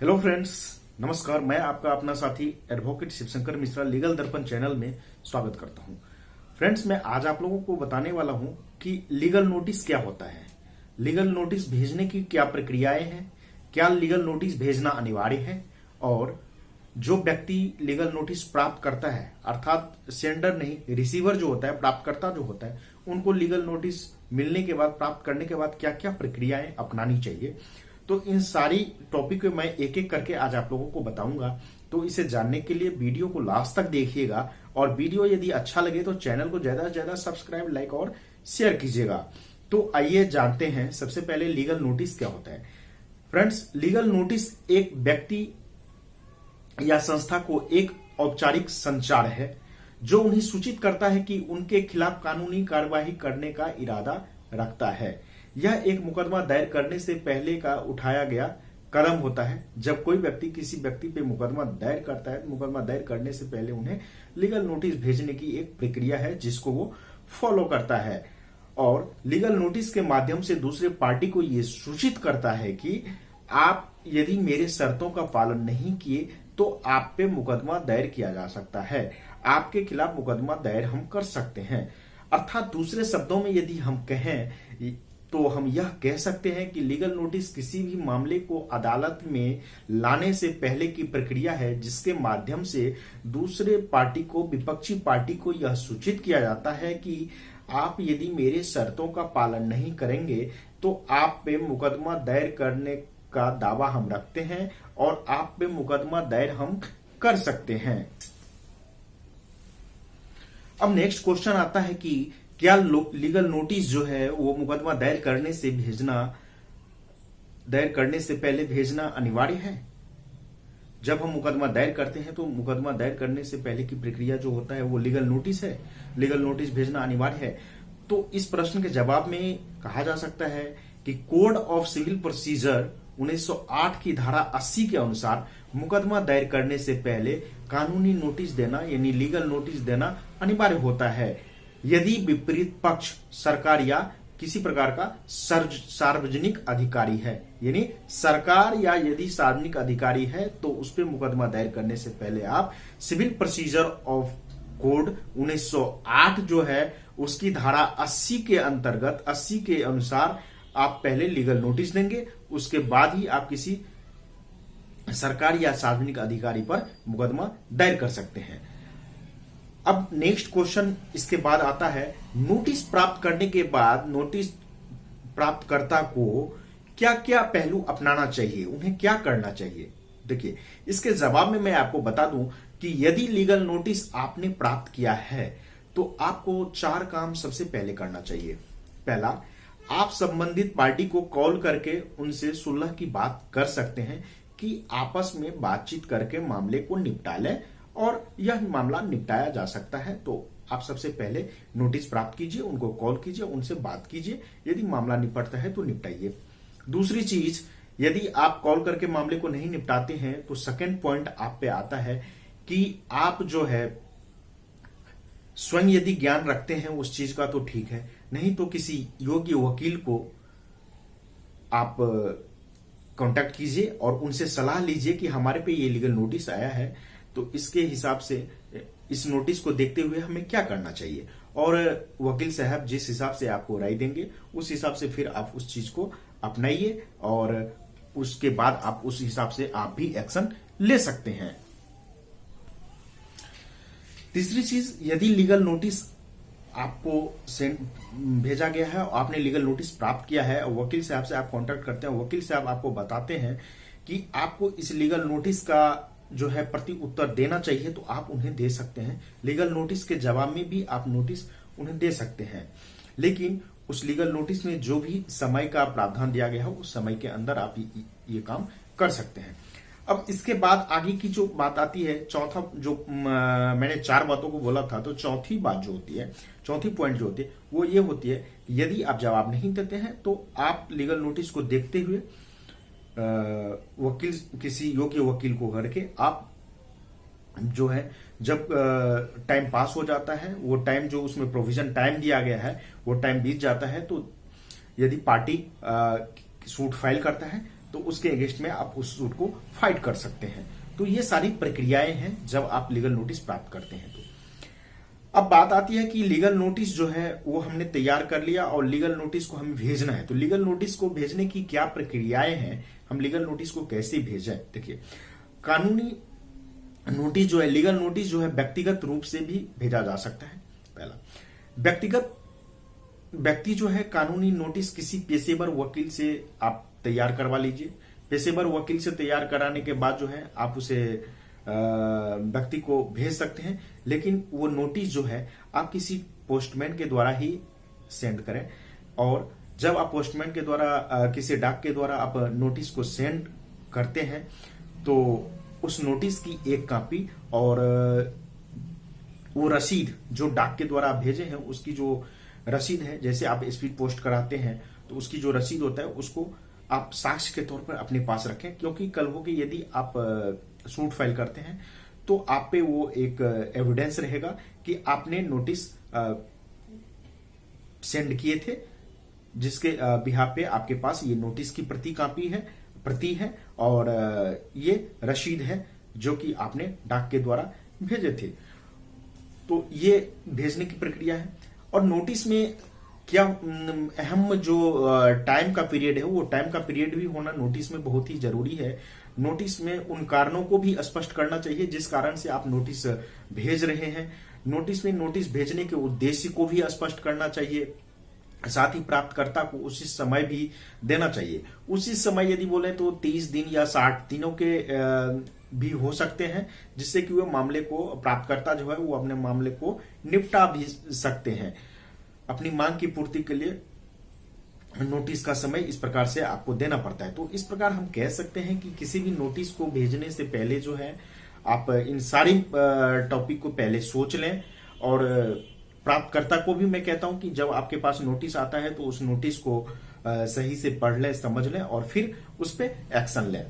Hello friends, नमस्कार। मैं आपका अपना साथी एडवोकेट शिवशंकर मिश्रा लीगल दर्पण चैनल में स्वागत करता हूं। फ्रेंड्स, मैं आज आप लोगों को बताने वाला हूं कि लीगल नोटिस क्या होता है, लीगल नोटिस भेजने की क्या प्रक्रियाएं हैं, क्या लीगल नोटिस भेजना अनिवार्य है, और जो व्यक्ति लीगल नोटिस प्राप्त करता है, अर्थात सेंडर नहीं रिसीवर जो होता है, प्राप्तकर्ता जो होता है, उनको लीगल नोटिस मिलने के बाद, प्राप्त करने के बाद क्या क्या प्रक्रियाएं अपनानी चाहिए। तो इन सारी टॉपिक को मैं एक एक करके आज आप लोगों को बताऊंगा। तो इसे जानने के लिए वीडियो को लास्ट तक देखिएगा, और वीडियो यदि अच्छा लगे तो चैनल को ज्यादा से ज्यादा सब्सक्राइब, लाइक और शेयर कीजिएगा। तो आइए जानते हैं सबसे पहले लीगल नोटिस क्या होता है। फ्रेंड्स, लीगल नोटिस एक व्यक्ति या संस्था को एक औपचारिक संचार है जो उन्हें सूचित करता है कि उनके खिलाफ कानूनी कार्यवाही करने का इरादा रखता है। यह एक मुकदमा दायर करने से पहले का उठाया गया कदम होता है। जब कोई व्यक्ति किसी व्यक्ति पे मुकदमा दायर करता है, मुकदमा दायर करने से पहले उन्हें लीगल नोटिस भेजने की एक प्रक्रिया है जिसको वो फॉलो करता है, और लीगल नोटिस के माध्यम से दूसरे पार्टी को ये सूचित करता है कि आप यदि मेरे शर्तों का पालन नहीं किए तो आप पे मुकदमा दायर किया जा सकता है, आपके खिलाफ मुकदमा दायर हम कर सकते हैं। अर्थात दूसरे शब्दों में यदि हम कहें तो हम यह कह सकते हैं कि लीगल नोटिस किसी भी मामले को अदालत में लाने से पहले की प्रक्रिया है जिसके माध्यम से दूसरे पार्टी को, विपक्षी पार्टी को यह सूचित किया जाता है कि आप यदि मेरे शर्तों का पालन नहीं करेंगे तो आप पे मुकदमा दायर करने का दावा हम रखते हैं और आप पे मुकदमा दायर हम कर सकते हैं। अब नेक्स्ट क्वेश्चन आता है कि क्या लीगल नोटिस जो है वो मुकदमा दायर करने से पहले भेजना अनिवार्य है। जब हम मुकदमा दायर करते हैं तो मुकदमा दायर करने से पहले की प्रक्रिया जो होता है वो लीगल नोटिस है, लीगल नोटिस भेजना अनिवार्य है। तो इस प्रश्न के जवाब में कहा जा सकता है कि कोड ऑफ सिविल प्रोसीजर 1908 की धारा 80 के अनुसार मुकदमा दायर करने से पहले कानूनी नोटिस देना यानी लीगल नोटिस देना अनिवार्य होता है यदि विपरीत पक्ष सरकार या किसी प्रकार का सार्वजनिक अधिकारी है। यानी सरकार या यदि सार्वजनिक अधिकारी है तो उस पर मुकदमा दायर करने से पहले आप सिविल प्रोसीजर ऑफ कोड 1908 जो है उसकी धारा 80 के अंतर्गत 80 के अनुसार आप पहले लीगल नोटिस देंगे, उसके बाद ही आप किसी सरकार या सार्वजनिक अधिकारी पर मुकदमा दायर कर सकते हैं। अब नेक्स्ट क्वेश्चन इसके बाद आता है, नोटिस प्राप्त करने के बाद नोटिस प्राप्तकर्ता को क्या क्या पहलू अपनाना चाहिए, उन्हें क्या करना चाहिए। देखिए, इसके जवाब में मैं आपको बता दूं कि यदि लीगल नोटिस आपने प्राप्त किया है तो आपको 4 काम सबसे पहले करना चाहिए। पहला, आप संबंधित पार्टी को कॉल करके उनसे सुलह की बात कर सकते हैं कि आपस में बातचीत करके मामले को निपटा लें, और यह मामला निपटाया जा सकता है। तो आप सबसे पहले नोटिस प्राप्त कीजिए, उनको कॉल कीजिए, उनसे बात कीजिए, यदि मामला निपटता है तो निपटाइए। दूसरी चीज, यदि आप कॉल करके मामले को नहीं निपटाते हैं तो सेकंड पॉइंट आप पे आता है कि आप जो है स्वयं यदि ज्ञान रखते हैं उस चीज का तो ठीक है, नहीं तो किसी योग्य वकील को आप कांटेक्ट कीजिए और उनसे सलाह लीजिए कि हमारे पे ये लीगल नोटिस आया है, तो इसके हिसाब से इस नोटिस को देखते हुए हमें क्या करना चाहिए, और वकील साहब जिस हिसाब से आपको राय देंगे उस हिसाब से फिर आप उस चीज को अपनाइए, और उसके बाद आप उस हिसाब से आप भी एक्शन ले सकते हैं। तीसरी चीज, यदि लीगल नोटिस आपको भेजा गया है और आपने लीगल नोटिस प्राप्त किया है और वकील साहब से आप कांटेक्ट करते हैं, वकील साहब आपको बताते हैं कि आपको इस लीगल नोटिस का जो है प्रति उत्तर देना चाहिए, तो आप उन्हें दे सकते हैं। लीगल नोटिस के जवाब में भी आप नोटिस उन्हें दे सकते हैं, लेकिन उस लीगल नोटिस में जो भी समय का प्रावधान दिया गया है उस समय के अंदर आप ये काम कर सकते हैं। अब इसके बाद आगे की जो बात आती है, चौथा जो मैंने 4 बातों को बोला था, तो चौथी बात जो होती है, चौथी पॉइंट जो होती है वो ये होती है, यदि आप जवाब नहीं देते हैं तो आप लीगल नोटिस को देखते हुए वकील, किसी योग्य वकील को करके आप जो है जब टाइम पास हो जाता है, वो टाइम जो उसमें प्रोविजन टाइम दिया गया है वो टाइम बीत जाता है, तो यदि पार्टी सूट फाइल करता है तो उसके अगेंस्ट में आप उस सूट को फाइट कर सकते हैं। तो ये सारी प्रक्रियाएं हैं जब आप लीगल नोटिस प्राप्त करते हैं। तो अब बात आती है कि लीगल नोटिस जो है वो हमने तैयार कर लिया और लीगल नोटिस को हमें भेजना है। तो लीगल नोटिस को भेजने की क्या प्रक्रियाएं हैं, हम लीगल नोटिस को कैसे भेजें। देखिए, कानूनी नोटिस जो है, लीगल नोटिस जो है व्यक्तिगत रूप से भी भेजा जा सकता है। पहला, व्यक्ति जो है कानूनी नोटिस किसी पेशेवर वकील से आप तैयार करवा लीजिए। पेशेवर वकील से तैयार कराने के बाद जो है आप उसे व्यक्ति को भेज सकते हैं, लेकिन वो नोटिस जो है आप किसी पोस्टमैन के द्वारा ही सेंड करें। और जब आप पोस्टमैन के द्वारा किसी डाक के द्वारा आप नोटिस को सेंड करते हैं तो उस नोटिस की एक कॉपी और वो रसीद जो डाक के द्वारा आप भेजे हैं उसकी जो रसीद है, जैसे आप स्पीड पोस्ट कराते हैं तो उसकी जो रसीद होता है उसको आप साक्ष्य के तौर पर अपने पास रखें, क्योंकि कल हो के यदि आप सूट फाइल करते हैं तो आप पे वो एक एविडेंस रहेगा कि आपने नोटिस सेंड किए थे, जिसके बिहाफ पे आपके पास ये नोटिस की प्रति है और ये रसीद है जो कि आपने डाक के द्वारा भेजे थे। तो ये भेजने की प्रक्रिया है। और नोटिस में क्या अहम जो टाइम का पीरियड है, वो टाइम का पीरियड भी होना नोटिस में बहुत ही जरूरी है। नोटिस में उन कारणों को भी स्पष्ट करना चाहिए जिस कारण से आप नोटिस भेज रहे हैं। नोटिस में नोटिस भेजने के उद्देश्य को भी स्पष्ट करना चाहिए। साथ ही प्राप्तकर्ता को उचित समय भी देना चाहिए। उचित समय यदि बोले तो 30 दिन या 60 दिनों के भी हो सकते हैं, जिससे कि वो मामले को प्राप्तकर्ता जो है वो अपने मामले को निपटा भी सकते हैं। अपनी मांग की पूर्ति के लिए नोटिस का समय इस प्रकार से आपको देना पड़ता है। तो इस प्रकार हम कह सकते हैं कि किसी भी नोटिस को भेजने से पहले जो है आप इन सारी टॉपिक को पहले सोच लें। और प्राप्तकर्ता को भी मैं कहता हूं कि जब आपके पास नोटिस आता है तो उस नोटिस को सही से पढ़ लें, समझ लें और फिर उस पर एक्शन लें।